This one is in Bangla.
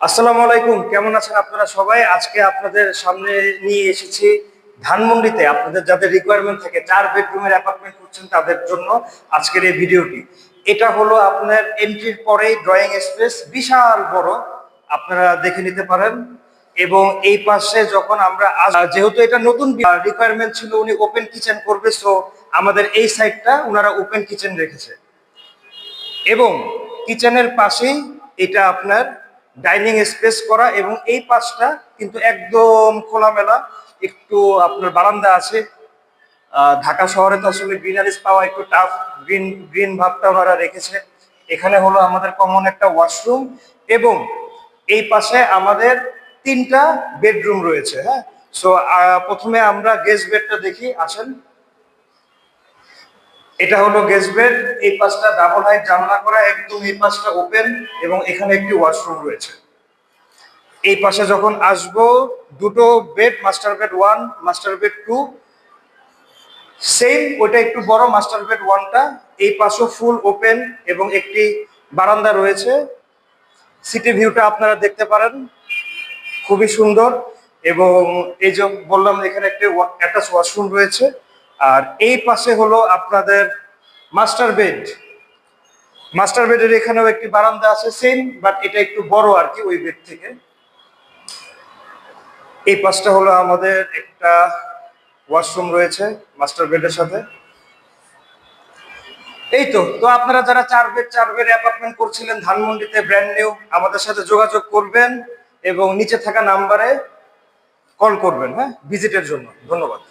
আসসালামু আলাইকুম, কেমন আছেন আপনারা সবাই? আজকে আপনাদের সামনে নিয়ে এসেছি ধানমন্ডিতে আপনাদের যাদের রিকোয়ারমেন্ট থাকে 4 বেডরুমের অ্যাপার্টমেন্ট করছেন তাদের জন্য আজকের এই ভিডিওটি। এটা হলো আপনার এন্ট্রির পরেই ড্রয়িং স্পেস, বিশাল বড়, আপনারা দেখে নিতে পারেন। এবং এই পাশে যখন আমরা যেহেতু এটা নতুন রিকোয়ারমেন্ট ছিল, উনি ওপেন কিচেন করবে, সো আমাদের এই সাইডটা ওনারা ওপেন কিচেন রেখেছে। এবং কিচেনের পাশেই এটা আপনার ডাইনিং স্পেস করা, এবং এই পাশটা কিন্তু একদম খোলামেলা, একটু আপনার বারান্দা আছে। ঢাকা শহরে তো আসলে গ্রিনারিজ পাওয়া একটু টাফ, গ্রিন গ্রিন ভাবটা ওনারা রেখেছে। এখানে হলো আমাদের কমন একটা ওয়াশরুম, এবং এই পাশে আমাদের 3টা বেডরুম রয়েছে। হ্যাঁ, সো প্রথমে আমরা গেস্ট বেডটা দেখি, আসেন। এটা হলো গেস্ট বেড, এই পাশটা ডাবল হাইট জানালা করা, একদম এই পাশটা ওপেন, এবং এখানে একটি ওয়াশরুম রয়েছে। এই পাশে যখন আসবো, দুটো bed, master bed 1, master bed 2, same ওইটা একটু বড়, মাস্টার বেড 1টা। এই পাশও ফুল ওপেন, এবং একটি বারান্দা রয়েছে। সিটি ভিউটা আপনারা দেখতে পারেন, খুবই সুন্দর। এবং এই যে বললাম, এখানে একটি অ্যাটাচ ওয়াশরুম রয়েছে। আর এই পাশে হলো আপনাদের মাস্টার বেড। মাস্টার বেডের এখানেও একটি বারান্দা আছে, সেম, বাট এটা একটু বড় আর কি ওই বেড থেকে। এই পাশটা হলো আমাদের একটা ওয়াশরুম রয়েছে মাস্টার বেডের সাথে। এই তো তো আপনারা যারা 4 বেড অ্যাপার্টমেন্ট করছিলেন ধানমন্ডিতে ব্র্যান্ড নিউ, আমাদের সাথে যোগাযোগ করবেন এবং নিচে থাকা নাম্বারে কল করবেন, হ্যাঁ, ভিজিটের জন্য। ধন্যবাদ।